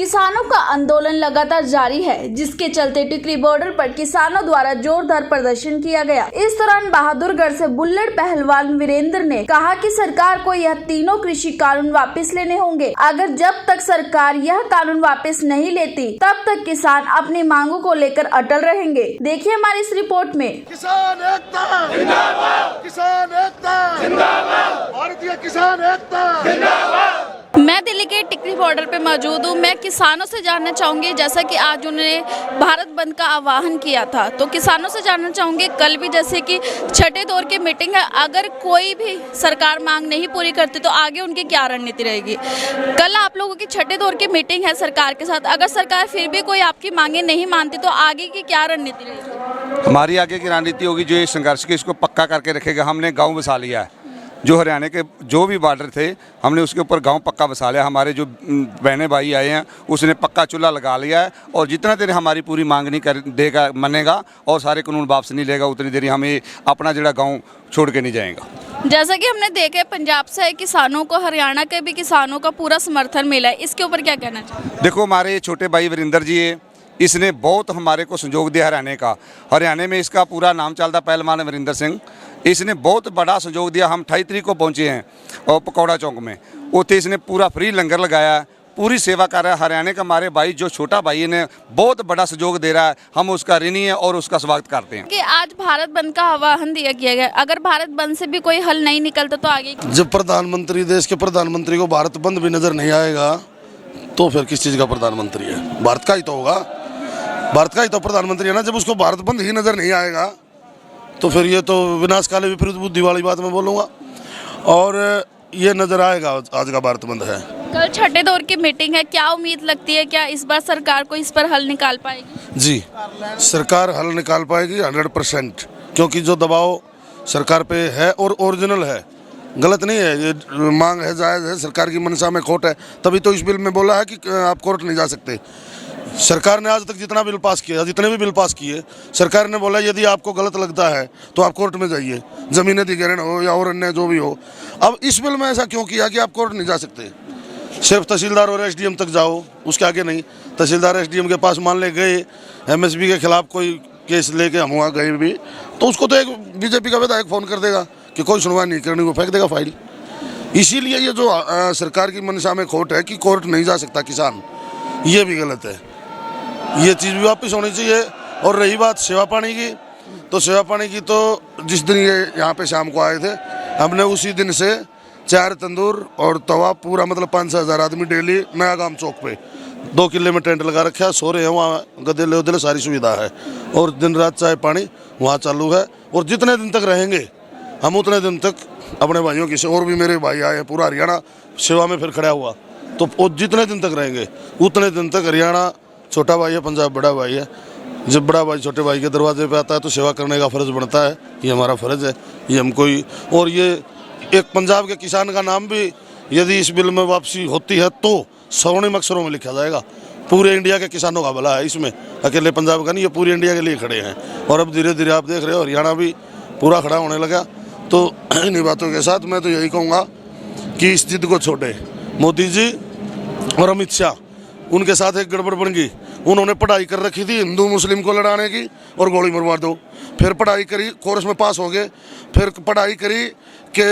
किसानों का आंदोलन लगातार जारी है, जिसके चलते टिकरी बॉर्डर पर किसानों द्वारा जोरदार प्रदर्शन किया गया। इस दौरान बहादुरगढ़ से बुल्लट पहलवान वीरेंद्र ने कहा कि सरकार को यह तीनों कृषि कानून वापस लेने होंगे। अगर जब तक सरकार यह कानून वापस नहीं लेती, तब तक किसान अपनी मांगों को लेकर अटल रहेंगे। देखिए हमारी इस रिपोर्ट में। किसान एकता जिंदाबाद, किसान एकता जिंदाबाद, भारतीय किसान एकता जिंदाबाद। मैं दिल्ली के टिकरी बॉर्डर पे मौजूद हूँ। मैं किसानों से जानना चाहूँगी, जैसा कि आज उन्होंने भारत बंद का आह्वान किया था, तो किसानों से जानना चाहूँगी कल भी जैसे कि छठे दौर की मीटिंग है, अगर कोई भी सरकार मांग नहीं पूरी करती तो आगे उनकी क्या रणनीति रहेगी। कल आप लोगों की छठे दौर की मीटिंग है सरकार के साथ, अगर सरकार फिर भी कोई आपकी मांगे नहीं मानती तो आगे की क्या रणनीति रहेगी। हमारी आगे की रणनीति होगी जो ये संघर्ष के इसको पक्का करके रखेगा। हमने गाँव बसा लिया है, जो हरियाणा के जो भी बॉर्डर थे हमने उसके ऊपर गांव पक्का बसा लिया। हमारे जो बहने भाई आए हैं उसने पक्का चूल्हा लगा लिया है, और जितना देर हमारी पूरी मांग नहीं कर देगा मनेगा और सारे कानून वापस नहीं लेगा, उतनी देर हमें अपना जड़ा गांव छोड़ के नहीं जाएगा। जैसा कि हमने देखा है पंजाब से किसानों को, हरियाणा के भी किसानों का पूरा समर्थन मिला है, इसके ऊपर क्या कहना चाहिए। देखो हमारे छोटे भाई वीरेंद्र जी है, इसने बहुत हमारे को सहयोग दिया हरियाणा का। हरियाणा में इसका पूरा नाम चलता पहलवान वीरेंद्र सिंह, इसने बहुत बड़ा सहयोग दिया। हम 28 तारीख को पहुँचे हैं और पकौड़ा चौक में, उसे इसने पूरा फ्री लंगर लगाया, पूरी सेवा कर रहा है। हरियाणा का हमारे भाई जो छोटा भाई ने बहुत बड़ा सहयोग दे रहा है, हम उसका ऋणी है और उसका स्वागत करते हैं। कि आज भारत बंद का आह्वान दिया गया, अगर भारत बंद से भी कोई हल नहीं निकलता तो आगे जब प्रधानमंत्री, देश के प्रधानमंत्री को भारत बंद भी नजर नहीं आएगा तो फिर किस चीज का प्रधानमंत्री है। भारत का ही तो होगा, भारत का ही तो प्रधानमंत्री है ना। जब उसको भारत बंद ही नजर नहीं आएगा तो फिर ये तो विनाशकाले विपरीत बुद्धि वाली बात मैं बोलूँगा, और ये नजर आएगा आज का भारत बंद है। कल छठे दौर की मीटिंग है, क्या उम्मीद लगती है, क्या इस बार सरकार को इस पर हल निकाल पाएगी। जी, सरकार हल निकाल पाएगी 100%, क्योंकि जो दबाव सरकार पे है और ओरिजिनल है, गलत नहीं है। ये मांग है, जायज़ है, सरकार की मंशा में खोट है, तभी तो इस बिल में बोला है कि आप कोर्ट नहीं जा सकते। सरकार ने आज तक जितना बिल पास किया, जितने भी बिल पास किए, सरकार ने बोला यदि आपको गलत लगता है तो आप कोर्ट में जाइए, जमीन अधिग्रहण हो या और अन्य जो भी हो। अब इस बिल में ऐसा क्यों किया कि आप कोर्ट नहीं जा सकते, सिर्फ तहसीलदार और एसडीएम तक जाओ, उसके आगे नहीं। तहसीलदार एसडीएम के पास मान ले गए एमएसपी के खिलाफ कोई केस लेके हम वहाँ गए भी, तो उसको तो एक बीजेपी का विधायक फ़ोन कर देगा कि कोई सुनवाई नहीं करनी, वो फेंक देगा फाइल। इसीलिए ये जो सरकार की मंशा में खोट है कि कोर्ट नहीं जा सकता किसान, ये भी गलत है। ये चीज़ भी वापस होनी चाहिए। और रही बात सेवा पानी की, तो सेवा पानी की तो जिस दिन ये यहाँ पे शाम को आए थे, हमने उसी दिन से 4 तंदूर और तवा पूरा, मतलब 5-6 हज़ार आदमी डेली नया गांव चौक पे 2 किले में टेंट लगा रखा है, सो रहे हैं वहाँ, गदेले उदेले सारी सुविधा है, और दिन रात चाय पानी वहाँ चालू है। और जितने दिन तक रहेंगे हम उतने दिन तक अपने भाइयों की, और भी मेरे भाई आए, पूरा हरियाणा सेवा में फिर खड़ा हुआ, तो जितने दिन तक रहेंगे उतने दिन तक हरियाणा छोटा भाई है, पंजाब बड़ा भाई है। जब बड़ा भाई छोटे भाई के दरवाजे पे आता है तो सेवा करने का फ़र्ज़ बनता है, ये हमारा फ़र्ज़ है। ये हम कोई, और ये एक पंजाब के किसान का नाम भी यदि इस बिल में वापसी होती है तो स्वर्णिम अक्षरों में लिखा जाएगा। पूरे इंडिया के किसानों का भला है इसमें, अकेले पंजाब का नहीं, ये पूरे इंडिया के लिए खड़े हैं। और अब धीरे धीरे आप देख रहे हो हरियाणा भी पूरा खड़ा होने लगा। तो इन्हीं बातों के साथ मैं तो यही कहूँगा कि इस जिद को छोड़े मोदी जी और अमित शाह, उनके साथ एक गड़बड़ बन गई। उन्होंने पढ़ाई कर रखी थी हिंदू मुस्लिम को लड़ाने की और गोली मरवा दो, फिर पढ़ाई करी, कोर्स में पास हो गए, फिर पढ़ाई करी कि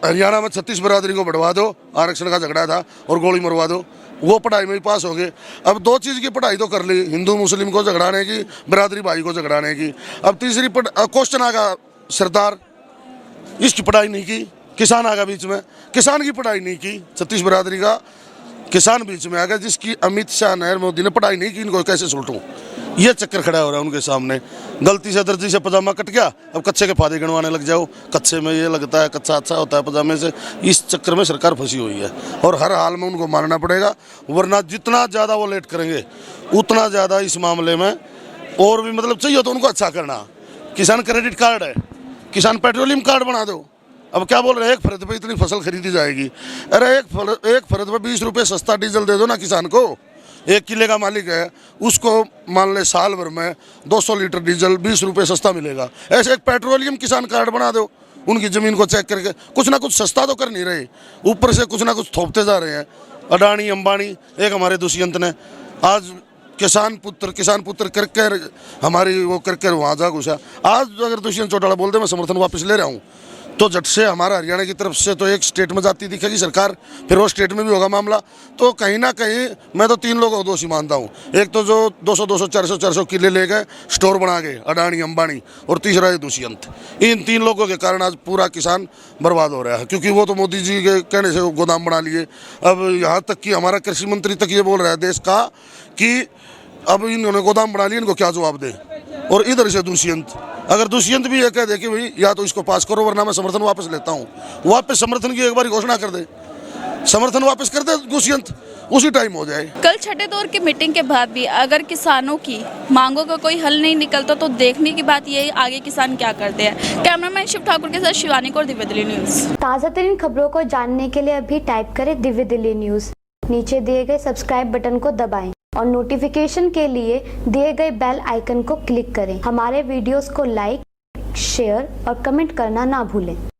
हरियाणा में 36 बिरादरी को बढ़वा दो, आरक्षण का झगड़ा था, और गोली मरवा दो, वो पढ़ाई में ही पास हो गए। अब 2 चीज़ की पढ़ाई तो कर ली, हिंदू मुस्लिम को झगड़ाने की, बिरादरी भाई को झगड़ाने की। अब तीसरी क्वेश्चन आगा सरदार, इसकी पढ़ाई नहीं की। किसान आगा बीच में, किसान की पढ़ाई नहीं की, 36 बिरादरी का किसान बीच में आ गया, जिसकी अमित शाह ने, मोदी ने पढ़ाई नहीं की, इनको कैसे सुलटूं, ये चक्कर खड़ा हो रहा है उनके सामने। गलती से दर्जी से पजामा कट गया, अब कच्चे के फायदे गिनवाने लग जाओ, कच्चे में ये लगता है कच्चा अच्छा होता है पजामे से। इस चक्कर में सरकार फंसी हुई है और हर हाल में उनको मानना पड़ेगा, वरना जितना ज़्यादा वो लेट करेंगे उतना ज़्यादा इस मामले में और भी, मतलब चाहिए तो उनको अच्छा करना। किसान क्रेडिट कार्ड है, किसान पेट्रोलियम कार्ड बना दो। अब क्या बोल रहे हैं, 1 फरवरी पे इतनी फसल खरीदी जाएगी। अरे 1 फरवरी पे 20 रुपये सस्ता डीजल दे दो ना किसान को। 1 किले का मालिक है, उसको मान ले साल भर में 200 लीटर डीजल 20 रुपये सस्ता मिलेगा। ऐसे एक पेट्रोलियम किसान कार्ड बना दो, उनकी ज़मीन को चेक करके। कुछ ना कुछ सस्ता तो कर नहीं रहे, ऊपर से कुछ ना कुछ थोपते जा रहे हैं। अडानी अंबानी, एक हमारे दुष्यंत ने आज किसान पुत्र करके हमारी वो करके वहाँ जा घुसा। आज अगर दुष्यंत चौटाला बोल दे मैं समर्थन वापस ले रहा हूँ तो झट से हमारा हरियाणा की तरफ से तो एक स्टेट में जाती दिखेगी सरकार, फिर वो स्टेट में भी होगा मामला। तो कहीं ना कहीं मैं तो 3 लोगों को दोषी मानता हूँ। एक तो जो 200 400 किले ले गए, स्टोर बना गए अडानी अंबानी, और तीसरा है दुष्यंत। इन 3 लोगों के कारण आज पूरा किसान बर्बाद हो रहा है, क्योंकि वो तो मोदी जी के कहने से गोदाम बना लिए। अब यहाँ तक कि हमारा कृषि मंत्री तक ये बोल रहा है देश का कि अब इन्होंने गोदाम बना लिए, इनको क्या जवाब दे। और इधर से दुष्यंत, अगर दुष्यंत भी ये कह दे कि भाई या तो इसको पास करो वरना मैं समर्थन वापस लेता हूँ, वापस समर्थन की एक बार घोषणा कर दे, समर्थन वापस कर दे दुष्यंत, उसी टाइम हो जाए। कल छठे दौर की मीटिंग के बाद भी अगर किसानों की मांगों का कोई हल नहीं निकलता तो देखने की बात ये है आगे किसान क्या करते हैं। कैमरामैन शिव ठाकुर के साथ शिवानी कौर, दिव्य दिल्ली न्यूज। ताज़ा तरीन खबरों को जानने के लिए अभी टाइप करें दिव्य दिल्ली न्यूज। नीचे दिए गए सब्सक्राइब बटन को दबाएं और नोटिफिकेशन के लिए दिए गए बेल आइकन को क्लिक करें। हमारे वीडियोस को लाइक, शेयर और कमेंट करना ना भूलें।